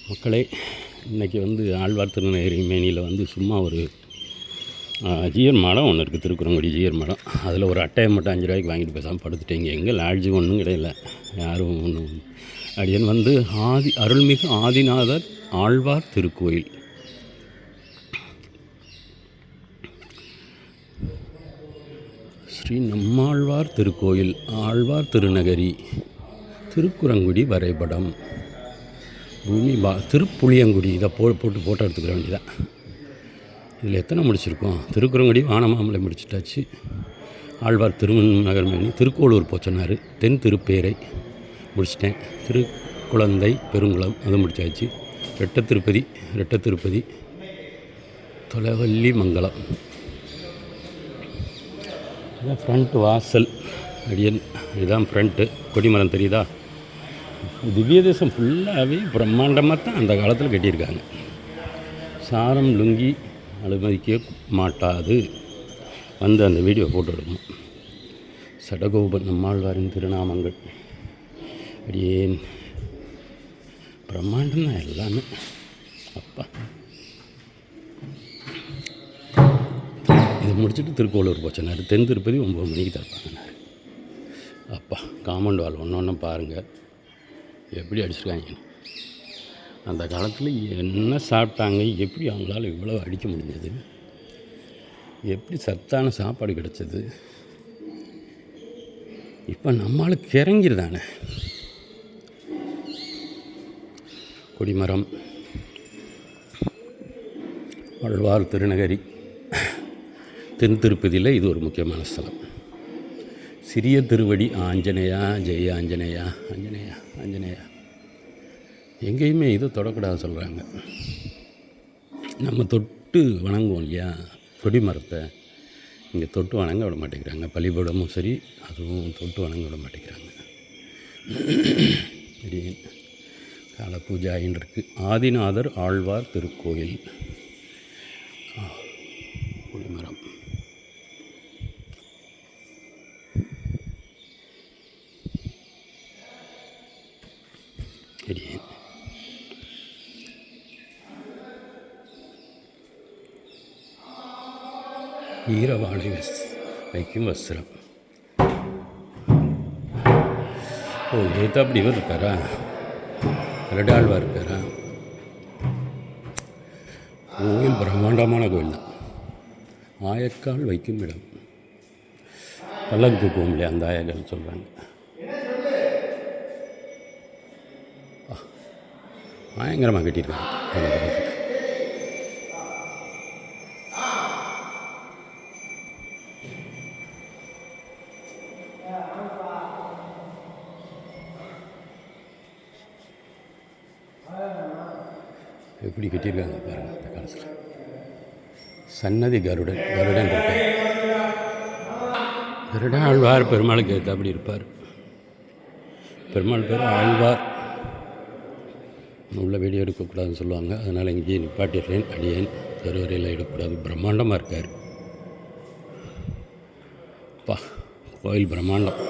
மக்களே, இன்றைக்கி ஆழ்வார் திருநகரி மேனியில் சும்மா ஒரு ஜீயர் மடம் ஒன்று இருக்குது, திருக்குறங்குடி ஜீயர் மடம். அதில் ஒரு அட்டையை மட்டும் 5 ரூபாய்க்கு வாங்கிட்டு பேசாமல் படுத்துட்டேங்க. எங்கே லாட்ஜு ஒன்றும் கிடையாது, யாரும் ஒன்றும். அடியன் அருள்மிகு ஆதிநாதர் ஆழ்வார் திருக்கோயில். ஸ்ரீ நம்மாழ்வார் திருக்கோயில், ஆழ்வார் திருநகரி, திருக்குறங்குடி வரைபடம், பூமி திருப்புளியங்குடி. இதை போட்டு ஃபோட்டோ எடுத்துக்கிற வேண்டியதான். இதில் எத்தனை முடிச்சிருக்கோம்? திருக்குறங்குடி வானமாமலை முடிச்சிட்டாச்சு. ஆழ்வார் திருநகர்மேனி, திருக்கோளூர் போச்சனார், தென் திருப்பேரை முடிச்சிட்டேன். திருக்குழந்தை பெருங்குளம் அது முடிச்சாச்சு. ரெட்ட திருப்பதி, தொலைவள்ளி மங்கலம். இதுதான் ஃப்ரண்ட்டு வாசல். அடியன் இதுதான் ஃப்ரண்ட்டு. கொடிமரம் தெரியுதா? திவ்ய தேசம் ஃபுல்லாகவே பிரம்மாண்டமாக தான் அந்த காலத்தில் கட்டியிருக்காங்க. சாரம் லுங்கி அனுமதிக்க மாட்டாது. அந்த வீடியோ போட்டோ எடுக்கணும். சடகோபன் நம்மாழ்வாரின் திருநாமங்கள். அடியேன் பிரம்மாண்டம் தான் எல்லாமே. அப்பா, இதை முடிச்சுட்டு திருக்கோளூர் போச்சனார். தென் திருப்பதி 9 மணிக்கு திறப்பாங்கன்னாரு. அப்பா, காம்பவுண்ட் வால் ஒன்று பாருங்கள் எப்படி அடிச்சிருக்காங்க. அந்த காலத்தில் என்ன சாப்பிட்டாங்க, எப்படி அவங்களால இவ்வளோ அடிக்க முடிஞ்சது, எப்படி சத்தான சாப்பாடு கிடச்சது. இப்போ நம்மளுக்கு கிறங்கிருதானே. கொடிமரம், ஆழ்வார் திருநகரி, தென் திருப்பதியில் இது ஒரு முக்கியமான ஸ்தலம். சிறிய திருவடி ஆஞ்சநேயா, ஜெய ஆஞ்சநேயா, ஆஞ்சநேயா, ஆஞ்சநேயா. எங்கேயுமே இது தொடக்கூடாது சொல்கிறாங்க. நம்ம தொட்டு வணங்குவோம் இல்லையா கொடிமரத்தை, இங்கே தொட்டு வணங்க விட மாட்டேங்கிறாங்க. பலிபீடமும் சரி, அதுவும் தொட்டு வணங்க விட மாட்டேங்கிறாங்க. கால பூஜாயின்னு இருக்குது. ஆதிநாதர் ஆழ்வார் திருக்கோயில், கொடிமரம். ஈரவாழை வைக்கும் வஸ்திரம். அப்படி இவர் இருக்காரா? ரெடாழ்வார் இருக்காரா? கோயில் பிரம்மாண்டமான கோயில் தான். ஆயக்கால் வைக்கும் இடம். பல்லக்கு தூக்குவோம் இல்லையா, அந்த ஆயக்கால் சொல்கிறாங்க. பயங்கரமாக கட்டியிருக்காங்க. எப்படி கட்டியிருக்காங்க பாருங்கள். அந்த காலத்தில் சன்னதி கருடன் இருப்பார். கருடன் ஆழ்வார் பெருமாளுக்கு அப்படி இருப்பார். பெருமாள் பேர் ஆழ்வார். உள்ள வீடியோ எடுக்கக்கூடாதுன்னு சொல்லுவாங்க, அதனால் இங்கேயே நிப்பாட்டிடுறேன். அடியேன் கருவறையில் எடுக்கக்கூடாது. பிரம்மாண்டமாக இருக்கார். கோயில் பிரம்மாண்டம்.